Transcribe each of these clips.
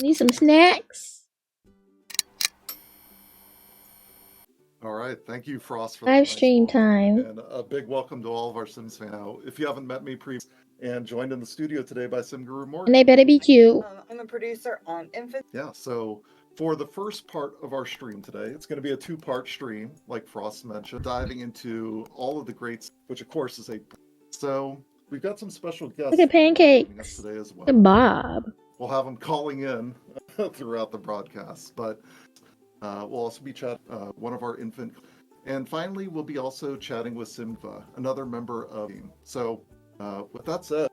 Need some snacks? All right, thank you, Frost, for Live that stream nice welcome. time. And a big welcome to all of our Sims fans. Now, if you haven't met me previously and joined in the studio today by Sim Guru Morgan. And they better be cute. I'm a producer on Infant. Yeah, so for the first part of our stream today, it's going to be a two-part stream, like Frost mentioned, diving into all of the greats, which of course is a... So we've got some special guests. Look at Pancakes. Today as well. Look at Bob. We'll have them calling in throughout the broadcast, but we'll also be chatting one of our infant. And finally, we'll be also chatting with Simva, another member of the team. So with that said,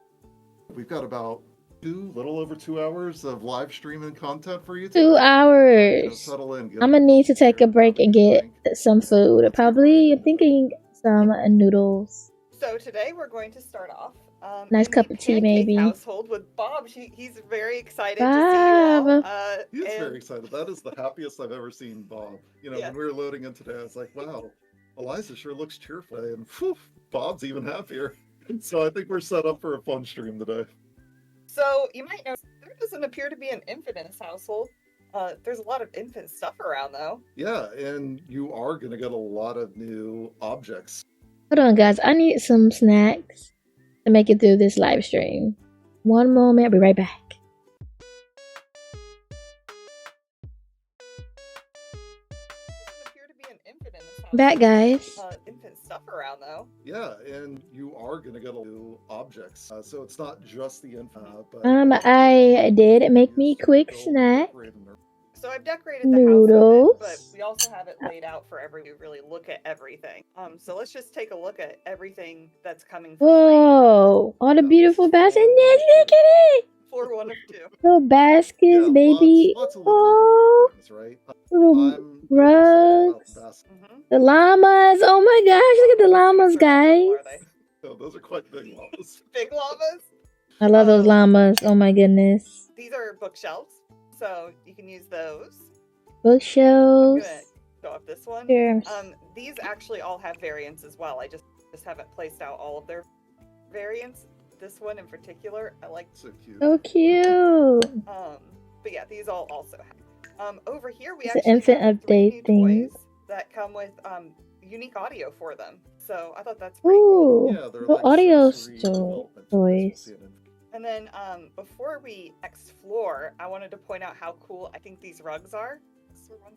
we've got about little over 2 hours of live streaming content for you today. 2 hours. Settle in. I'm gonna need to take a break and get some food. Probably, I'm thinking some noodles. So today we're going to start off. Nice in cup the of tea, Pancake maybe. Household with Bob. He's very excited Bob. to see you all. He is very excited. That is the happiest I've ever seen Bob. You know, Yeah. when we were loading in today, I was like, wow, Eliza sure looks cheerful. And whew, Bob's even happier. So I think we're set up for a fun stream today. So you might know there doesn't appear to be an infant in this household. There's a lot of infant stuff around though. Yeah, and you are going to get a lot of new objects. Hold on, guys. I need some snacks to make it through this live stream. One moment. I'll be right back. Doesn't appear to be an infant in this household. Back, guys. Infant stuff around though. Yeah, and you are going to get a new objects. So it's not just the infant, but... I did make me quick snack. So I've decorated the Noodles. house with it, but we also have it laid out for everyone to really look at everything. So let's just take a look at everything that's coming for Whoa! All the beautiful baskets. Look at it! floor 1 of 2. Little baskets, baby. Lots of Oh, little things, right? little I'm rugs. The llamas. Oh my gosh! Look at the llamas, guys. Oh, those are quite big llamas. Big llamas. I love those llamas. Oh my goodness. These are bookshelves, so you can use those. I'm Bookshelves. gonna go up this one. Here. These actually all have variants as well. I just haven't placed out all of their variants. This one in particular, I like. So cute. So cute. But yeah, these all also have. Over here we It's an actually infant have 3 update new thing. toys that come with unique audio for them. So I thought that's pretty cool. Ooh. Yeah, they're Little like audio sensory toys. development toys. And then before we explore, I wanted to point out how cool I think these rugs are.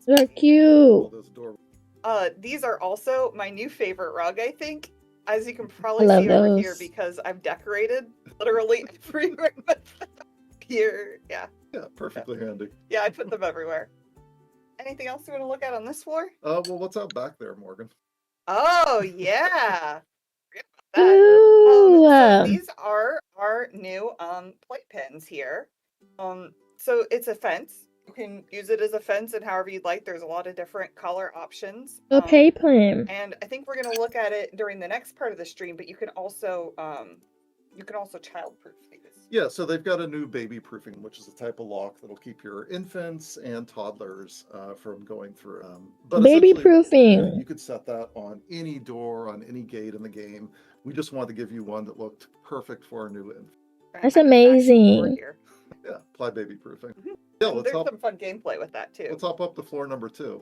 They're cute. Oh, those adorable. These are also my new favorite rug, I think. As you can probably love see over here, those. because I've decorated literally every room here. Yeah. Yeah, perfectly handy. Yeah, I put them everywhere. Anything else you want to look at on this floor? Well, what's out back there, Morgan? Oh, yeah. Forget about that. Ooh. So these are our new playpens here. So it's a fence. You can use it as a fence and however you'd like. There's a lot of different color options. A pay plan. And I think we're gonna look at it during the next part of the stream, but you can also child-proof these. Yeah, so they've got a new baby proofing, which is a type of lock that'll keep your infants and toddlers from going through. But Baby essentially, proofing. you could set that on any door, on any gate in the game. We just wanted to give you one that looked perfect for a new infant. That's amazing. Yeah, apply baby proofing. Mm-hmm. Yeah, There's some fun gameplay with that too. let's hop up to floor number 2.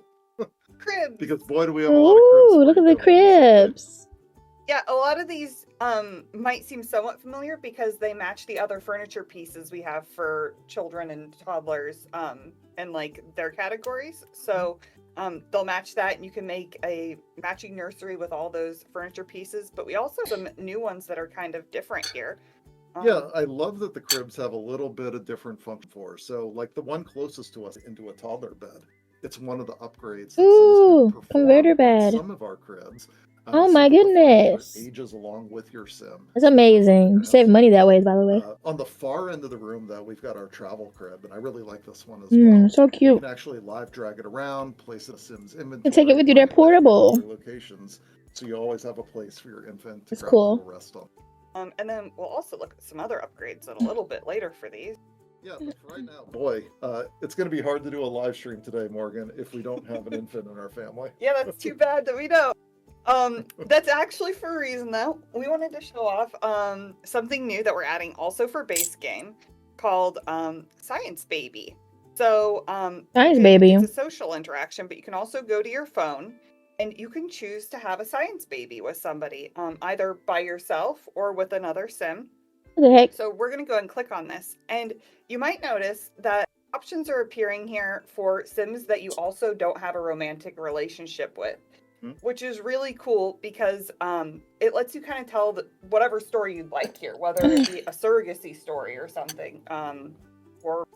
Cribs. Because boy, do we have a lot of cribs. Ooh, for look you at the to go on. cribs. Yeah, a lot of these might seem somewhat familiar because they match the other furniture pieces we have for children and toddlers and like their categories. So they'll match that and you can make a matching nursery with all those furniture pieces. But we also have some new ones that are kind of different here. Yeah, I love that the cribs have a little bit of different function for. So, like the one closest to us into a toddler bed, it's one of the upgrades. that Ooh, Sims can perform converter on bed. Some of our cribs. Oh so my that the furniture goodness. ages along with your sim. That's amazing. You save money that way, by the way. On the far end of the room, though, we've got our travel crib, and I really like this one as well. So You cute. can actually live drag it around, place it in Sim's inventory. And take it with you. They're bring it with you to portable. other locations, so you always have a place for your infant to That's grab cool. a little rest on. And then we'll also look at some other upgrades a little bit later for these. Yeah, but for right now, boy, it's going to be hard to do a live stream today, Morgan, if we don't have an infant in our family. Yeah, that's too bad that we don't. That's actually for a reason though. We wanted to show off something new that we're adding also for base game called Science Baby. So Nice, baby. it's a social interaction, but you can also go to your phone and you can choose to have a science baby with somebody, either by yourself or with another sim. What the heck? So we're going to go and click on this, and you might notice that options are appearing here for sims that you also don't have a romantic relationship with, which is really cool because it lets you kind of tell whatever story you'd like here, whether it be a surrogacy story or something, or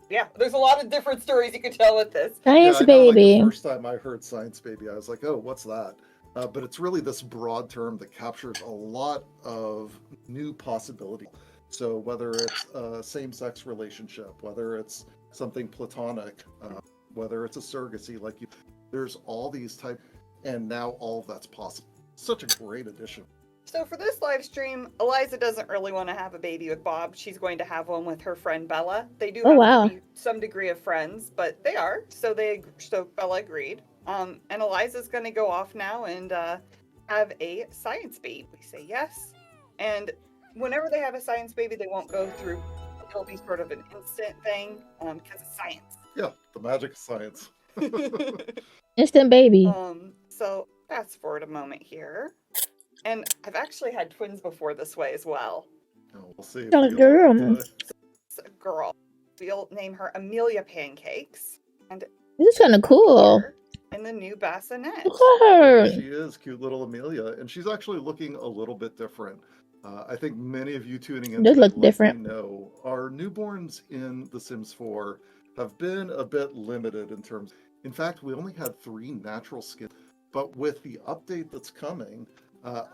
yeah, there's a lot of different stories you could tell with this. Science I know, baby. the first time I heard science baby, I was like, oh, what's that? But it's really this broad term that captures a lot of new possibilities. So whether it's a same-sex relationship, whether it's something platonic, whether it's a surrogacy, there's all these types, and now all of that's possible. Such a great addition. So for this live stream, Eliza doesn't really want to have a baby with Bob. She's going to have one with her friend Bella. They do have to be some degree of friends, but they are. So Bella agreed. And Eliza's going to go off now and have a science baby. We say yes. And whenever they have a science baby, they won't go through. It'll be sort of an instant thing because it's science. Yeah, the magic of science. Instant baby. So fast forward a moment here. And I've actually had twins before this way as well. Oh, we'll see. Oh, girl. It's a girl. We'll name her Amelia Pancakes. And this is kind of cool. In the new bassinet. Look at her. She is cute little Amelia, and she's actually looking a little bit different. I think many of you tuning in does look different. know our newborns in The Sims 4 have been a bit limited in terms. In fact, we only had 3 natural skins, but with the update that's coming,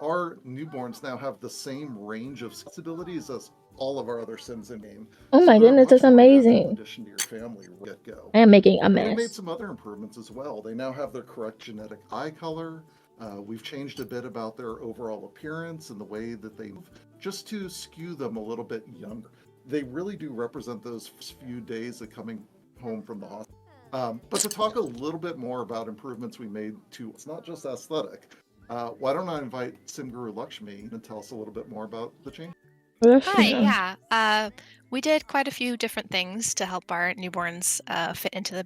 our newborns now have the same range of abilities as all of our other Sims in game. Oh my goodness, that's amazing. In addition to your family, get-go. I am making a mess. They made some other improvements as well. They now have their correct genetic eye color. We've changed a bit about their overall appearance and the way that they move, just to skew them a little bit younger. They really do represent those few days of coming home from the hospital. But to talk a little bit more about improvements we made to, it's not just aesthetic. Why don't I invite Sim Guru Lakshmi and tell us a little bit more about the change? Hi, yeah. We did quite a few different things to help our newborns fit into the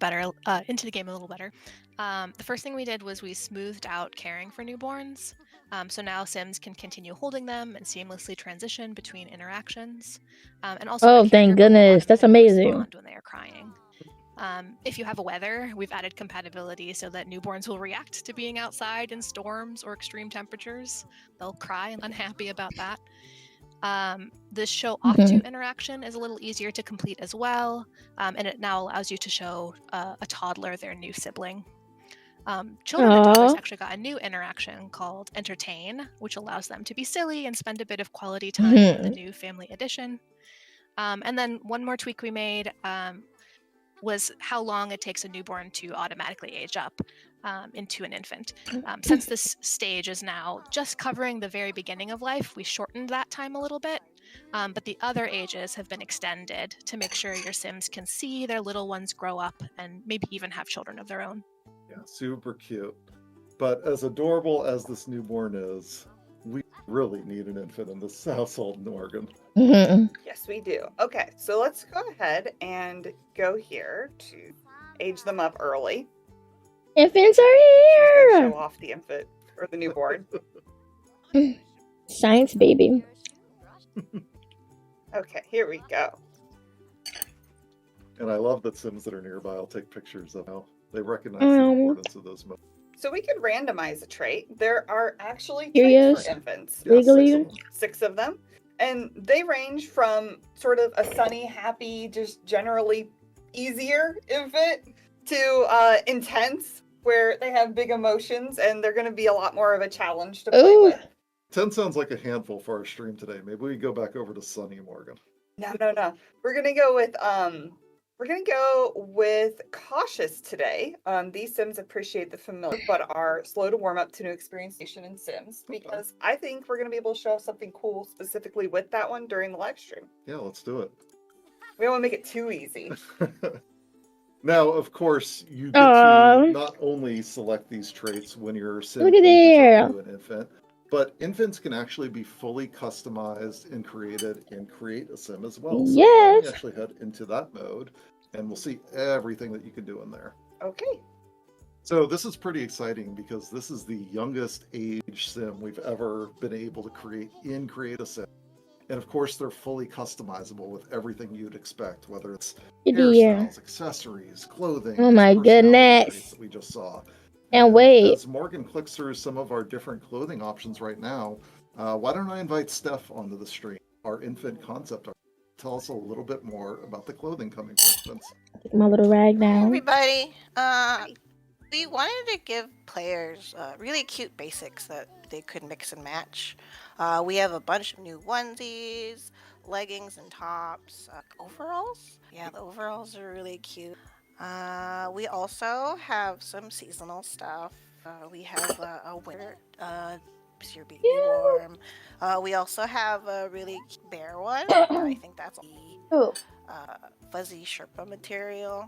game a little better. The first thing we did was we smoothed out caring for newborns. So now Sims can continue holding them and seamlessly transition between interactions. And also, thank goodness, that's amazing. When they are crying. If you have a weather, we've added compatibility so that newborns will react to being outside in storms or extreme temperatures. They'll cry and unhappy about that. The show off to interaction is a little easier to complete as well, and it now allows you to show a toddler their new sibling. Children and toddlers actually got a new interaction called Entertain, which allows them to be silly and spend a bit of quality time with the new family edition. And then one more tweak we made was how long it takes a newborn to automatically age up into an infant. Since this stage is now just covering the very beginning of life, we shortened that time a little bit, but the other ages have been extended to make sure your Sims can see their little ones grow up and maybe even have children of their own. Yeah, super cute. But as adorable as this newborn is, we really need an infant in this household in Oregon. Yes, we do. Okay, so let's go ahead and go here to age them up early. Infants are here! Show off the infant or the newborn. Science baby. Okay, here we go. And I love that Sims that are nearby will take pictures of how they recognize the importance of those moments. So we could randomize a trait. There are actually traits for infants. Legally? 6 of them. And they range from sort of a sunny, happy, just generally easier infant to intense, where they have big emotions and they're going to be a lot more of a challenge to play with. 10 sounds like a handful for our stream today. Maybe we go back over to Sunny Morgan. No. We're going to go with cautious today. These Sims appreciate the familiar, but are slow to warm up to new experience in Sims, because I think we're going to be able to show something cool specifically with that one during the live stream. Yeah, let's do it. We don't want to make it too easy. Now, of course, you get to not only select these traits when you're Sim ages up to an infant, but infants can actually be fully customized and created in Create a Sim as well. So let me actually head into that mode. and we'll see everything that you can do in there. Okay. So this is pretty exciting because this is the youngest age sim we've ever been able to create in Create a Sim. And of course, they're fully customizable with everything you'd expect, whether it's hairstyles, accessories, clothing. Oh my goodness. That we just saw. And wait. As Morgan clicks through some of our different clothing options right now, why don't I invite Steph onto the stream, our infant concept art. Tell us a little bit more about the clothing coming for infants. Take my little rag Hi, down. everybody. We wanted to give players really cute basics that they could mix and match. We have a bunch of new onesies, leggings and tops, overalls. Yeah, the overalls are really cute. We also have some seasonal stuff. We have a winter, keeps your baby warm. We also have a really cute bear one. I think that's the fuzzy Sherpa material.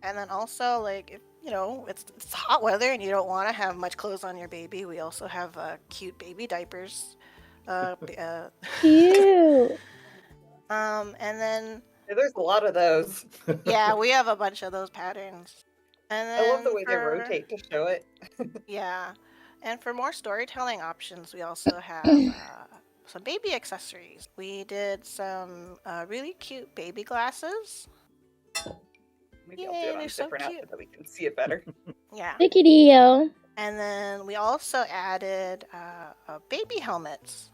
And then also, like, if you know it's hot weather and you don't want to have much clothes on your baby, we also have cute baby diapers. Cute. And then There's a lot of those. yeah, we have a bunch of those patterns. And then I love the way they rotate to show it. Yeah, and for more storytelling options, we also have some baby accessories. We did some really cute baby glasses. Maybe I'll do it on a different outfit so that we can see it better. Yeah. Deal. And then we also added baby helmets.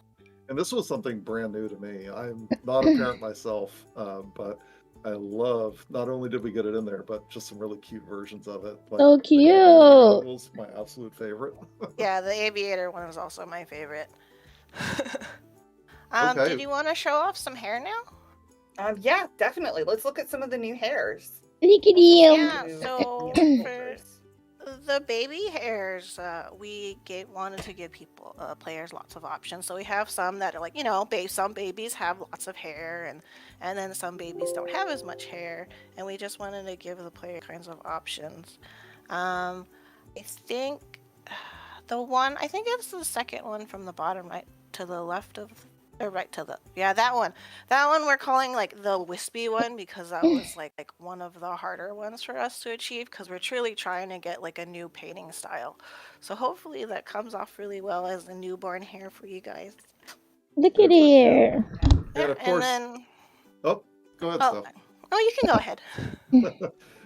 And this was something brand new to me. I'm not a parent myself, but I love, not only did we get it in there, but just some really cute versions of it. Like, so cute. Was my absolute favorite. Yeah, the aviator one was also my favorite. Okay. Did you want to show off some hair now? Yeah, definitely. Let's look at some of the new hairs. Yeah, so for the baby hairs, we wanted to give players lots of options. So we have some that are like, some babies have lots of hair, and then some babies don't have as much hair, and we just wanted to give the player kinds of options. I think it's the second one from the bottom right to the left of. Or right to the that one we're calling like the wispy one because that was like one of the harder ones for us to achieve because we're truly trying to get like a new painting style, so hopefully that comes off really well as a newborn hair for you guys. Look at here. And of course, go ahead, Steph. Oh, you can go ahead.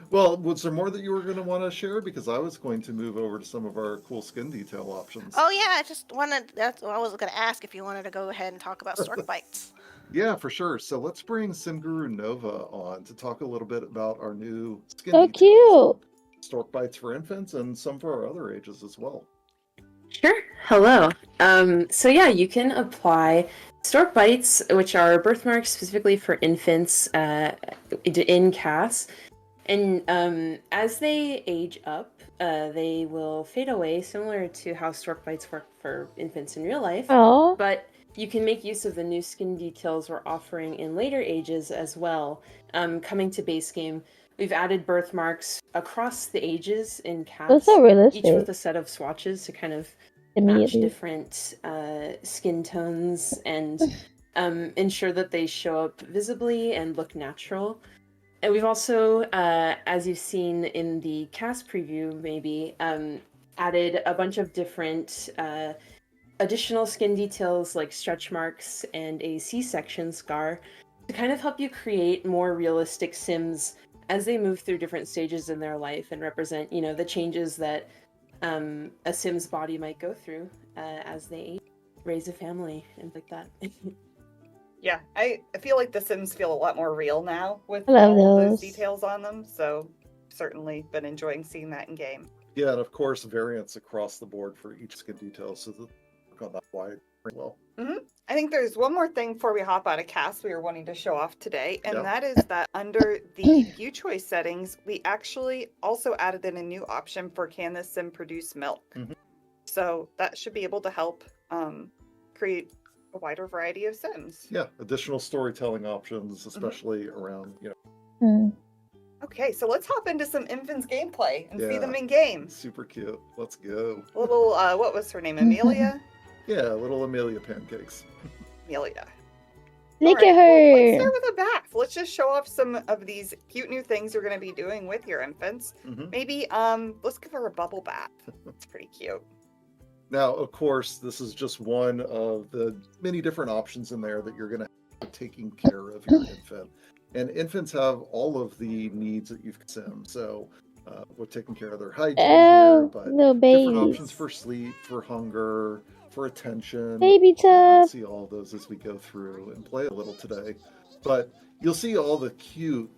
Well, was there more that you were going to want to share? Because I was going to move over to some of our cool skin detail options. Oh yeah, I just wanted. That's what I was going to ask if you wanted to go ahead and talk about stork bites. Yeah, for sure. So let's bring SimGuru Nova on to talk a little bit about our new skin so details. Cute. Stork bites for infants and some for our other ages as well. Sure. Hello. So yeah, you can apply stork bites, which are birthmarks specifically for infants in CAS. And as they age up, they will fade away, similar to how stork bites work for infants in real life. Oh. But you can make use of the new skin details we're offering in later ages as well. Coming to base game, we've added birthmarks across the ages in CAS. That's so realistic. Each with a set of swatches to kind of match different skin tones and ensure that they show up visibly and look natural. And we've also, as you've seen in the cast preview, maybe, added a bunch of different additional skin details like stretch marks and a C-section scar to kind of help you create more realistic Sims as they move through different stages in their life and represent, the changes that a Sim's body might go through as they raise a family and like that. Yeah, I feel like the Sims feel a lot more real now with I love all those those details on them, so certainly been enjoying seeing that in game. Yeah, and of course, variants across the board for each skin detail, so that work on that wide well. I think there's one more thing before we hop out of cast we were wanting to show off today, and that is that under the view choice settings, we actually also added in a new option for can this Sim produce milk. So that should be able to help create a wider variety of Sims. Yeah, additional storytelling options, especially around, Okay, so let's hop into some infants gameplay and see them in game. Super cute. Let's go. Little, what was her name? Amelia? Yeah, little Amelia pancakes. Amelia. Look All at right, well, let's her. start with a bath. Let's just show off some of these cute new things you're going to be doing with your infants. Maybe let's give her a bubble bath. It's pretty cute. Now, of course, this is just one of the many different options in there that you're going to have taking care of your infant. And infants have all of the needs that you've consumed. So we're taking care of their hygiene here, but little different babies. options for sleep, for hunger, for attention. Baby We'll tub. see all those as we go through and play a little today. But you'll see all the cute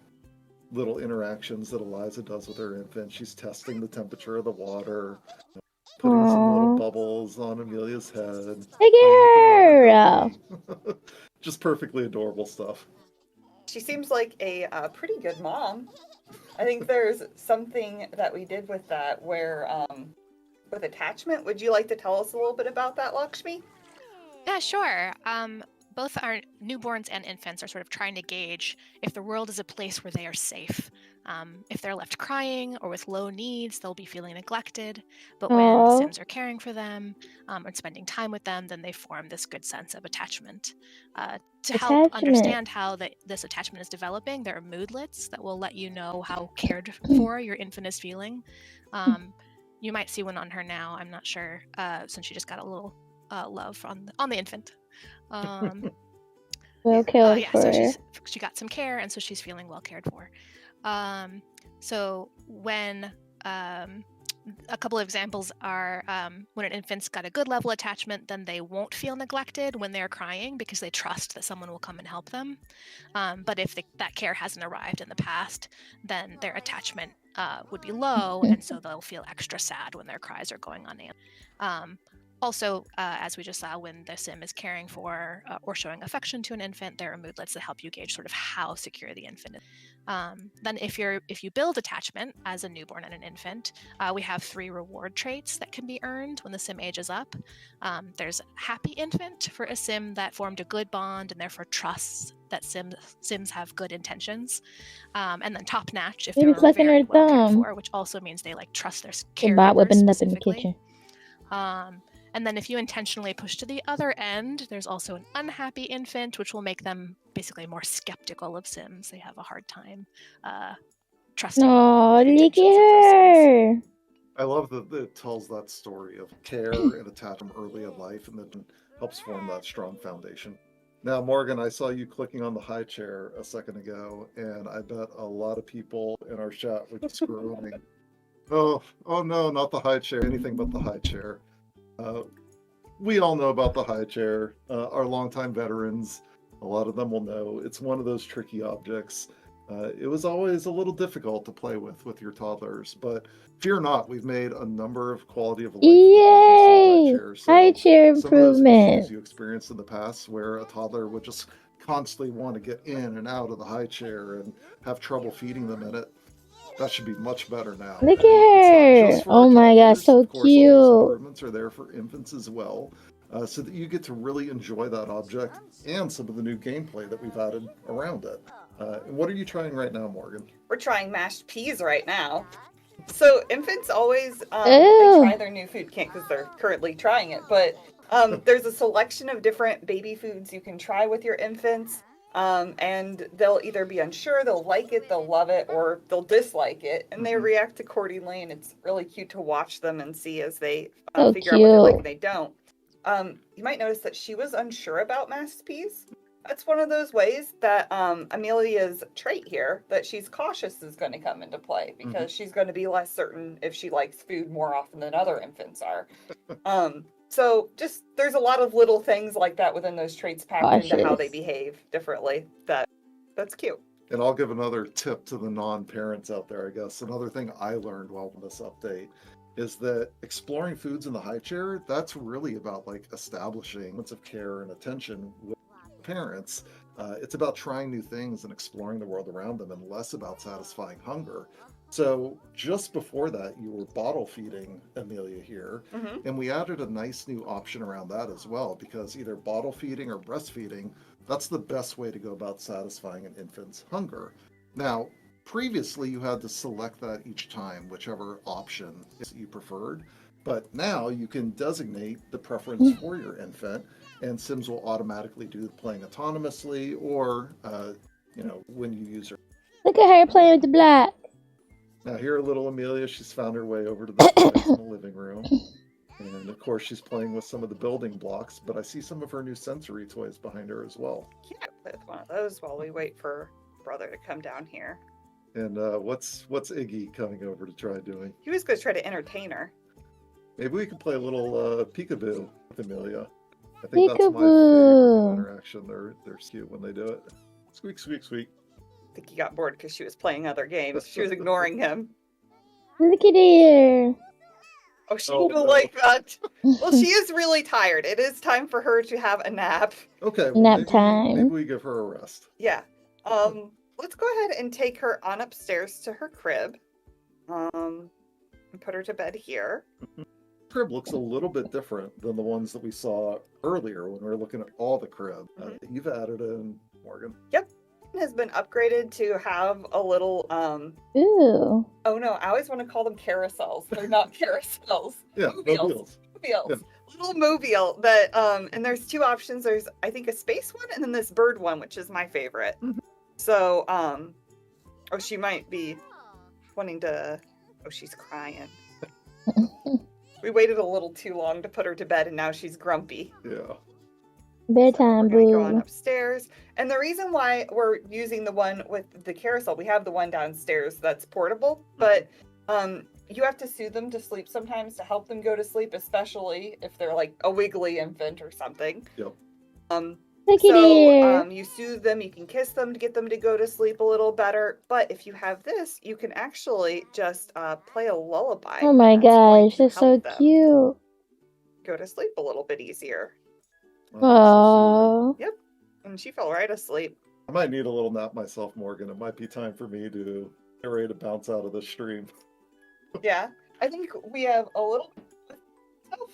little interactions that Eliza does with her infant. She's testing the temperature of the water, putting some little bubbles on Amelia's head. Look at her. Just perfectly adorable stuff. She seems like a pretty good mom. I think there's something that we did with that where, with attachment. Would you like to tell us a little bit about that, Lakshmi? Yeah, sure. Both our newborns and infants are sort of trying to gauge if the world is a place where they are safe. If they're left crying or with low needs, they'll be feeling neglected. But when the Sims are caring for them and spending time with them, then they form this good sense of attachment. To help understand how this attachment is developing, there are moodlets that will let you know how cared for your infant is feeling. You might see one on her now. I'm not sure, since she just got a little love on the infant. Well cared for. So she got some care, and so she's feeling well cared for. So when a couple of examples are when an infant's got a good level attachment, then they won't feel neglected when they're crying because they trust that someone will come and help them. But if that care hasn't arrived in the past, then their attachment would be low, and so they'll feel extra sad when their cries are going unanswered. Also, as we just saw, when the sim is caring for or showing affection to an infant, there are moodlets that help you gauge sort of how secure the infant is. Then if you build attachment as a newborn and an infant, we have 3 reward traits that can be earned when the sim ages up. There's happy infant for a sim that formed a good bond and therefore trusts that sims have good intentions. And then top notch if they're very well cared for, which also means they trust their caregivers specifically. And then if you intentionally push to the other end, there's also an unhappy infant, which will make them basically more skeptical of Sims. They have a hard time trusting. Oh, look at her! I love that it tells that story of care and attachment early in life, and then helps form that strong foundation. Now, Morgan, I saw you clicking on the high chair a second ago, and I bet a lot of people in our chat were just groaning. Oh no, not the high chair, anything but the high chair. We all know about the high chair. Our longtime veterans, a lot of them will know it's one of those tricky objects. It was always a little difficult to play with your toddlers, but fear not, we've made a number of quality of life improvements. High chair improvement. You experienced in the past where a toddler would just constantly want to get in and out of the high chair and have trouble feeding them in it. That should be much better now. Look at her! Oh my gosh, so cute. Improvements are there for infants as well, so that you get to really enjoy that object and some of the new gameplay that we've added around it. What are you trying right now, Morgan? We're trying mashed peas right now. So infants always they try their new food. Can't because they're currently trying it, but there's a selection of different baby foods you can try with your infants. And they'll either be unsure, they'll like it, they'll love it, or they'll dislike it, and they react accordingly, and it's really cute to watch them and see as they figure out what they like and they don't. You might notice that she was unsure about mashed peas. That's one of those ways that Amelia's trait here, that she's cautious, is going to come into play, because she's going to be less certain if she likes food more often than other infants are. So just there's a lot of little things like that within those traits packed into how they behave differently. That's cute. And I'll give another tip to the non-parents out there, I guess. Another thing I learned while in this update is that exploring foods in the high chair, that's really about establishing moments of care and attention with parents. It's about trying new things and exploring the world around them, and less about satisfying hunger. So just before that, you were bottle feeding Amelia here, and we added a nice new option around that as well, because either bottle feeding or breastfeeding, that's the best way to go about satisfying an infant's hunger. Now, previously you had to select that each time, whichever option you preferred. But now you can designate the preference for your infant, and Sims will automatically do playing autonomously, or when you use her. Look at her playing with the block. Now here, little Amelia, she's found her way over to the toys in the living room. And of course, she's playing with some of the building blocks, but I see some of her new sensory toys behind her as well. Yeah, play with one of those while we wait for brother to come down here. And what's Iggy coming over to try doing? He was going to try to entertain her. Maybe we could play a little peekaboo with Amelia. I think that's my Peekaboo. favorite interaction. They're cute when they do it. Squeak, squeak, squeak. I think he got bored because she was playing other games. She was ignoring him. Look at her. Oh, she Oh, didn't no. like that. Well, she is really tired. It is time for her to have a nap. Okay, well, Nap maybe time. we give her a rest. Yeah. Let's go ahead and take her on upstairs to her crib. And put her to bed here. Crib looks a little bit different than the ones that we saw earlier when we were looking at all the crib. You've added in, Morgan. Yep. Has been upgraded to have a little Ooh. oh no, I always want to call them carousels. They're not carousels. Yeah, Mobiles. Yeah. Little mobile that and there's two options. There's I think a space one and then this bird one, which is my favorite. So she might be wanting to she's crying. We waited a little too long to put her to bed and now she's grumpy. Yeah. Bedtime, We're gonna go on boo. upstairs. And the reason why we're using the one with the carousel, we have the one downstairs that's portable, but you have to soothe them to sleep sometimes to help them go to sleep, especially if they're like a wiggly infant or something. Yep. Look at her. You soothe them, you can kiss them to get them to go to sleep a little better. But if you have this, you can actually just play a lullaby. Oh my That's going gosh, to that's so help them cute. go to sleep a little bit easier. Oh. Yep. And she fell right asleep. I might need a little nap myself, Morgan. It might be time for me to get ready to bounce out of the stream. Yeah. I think we have a little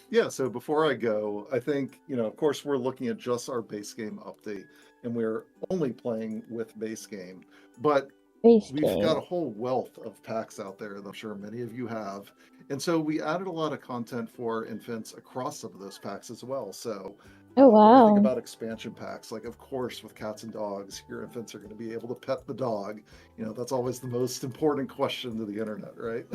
Yeah, so before I go, I think, of course, we're looking at just our base game update, and we're only playing with base game. But we've got a whole wealth of packs out there that I'm sure many of you have. And so we added a lot of content for infants across some of those packs as well. So Oh when I think wow. about expansion packs, like of course with cats and dogs, your infants are going to be able to pet the dog. That's always the most important question to the internet, right?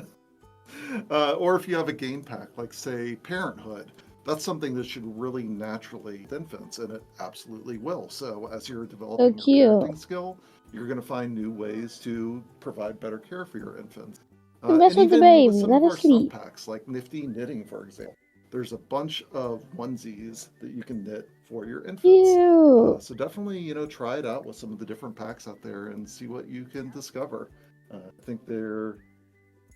Or if you have a game pack, like say Parenthood, that's something that should really naturally infants, and it absolutely will. So as you're developing your parenting skill, you're going to find new ways to provide better care for your infants. That's and with the even baby. with some Let of her our sleep. sub-packs, like Nifty Knitting, for example, there's a bunch of onesies that you can knit for your infants. Cute. So definitely, try it out with some of the different packs out there and see what you can discover. I think they're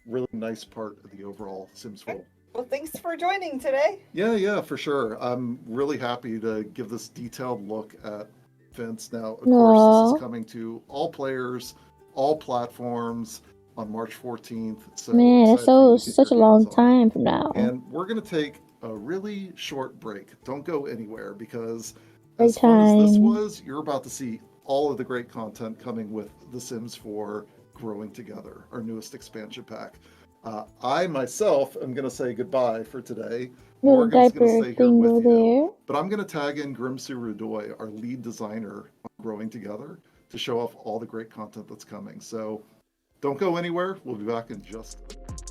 really nice part of the overall Sims world. Well, thanks for joining today. Yeah, for sure. I'm really happy to give this detailed look at Vince. Now, of course, this is coming to all players, all platforms on March 14th. So Man, that's excited for you to get such a your long hands on it. time from now. And we're going to take a really short break. Don't go anywhere, because Great as fun as this time. was, you're about to see all of the great content coming with The Sims 4 Growing Together, our newest expansion pack. I myself am going to say goodbye for today. Little Morgan's diaper going to stay here thing with over you. there. But I'm going to tag in Grimsu Rudoy, our lead designer on Growing Together, to show off all the great content that's coming. So don't go anywhere. We'll be back in just a minute.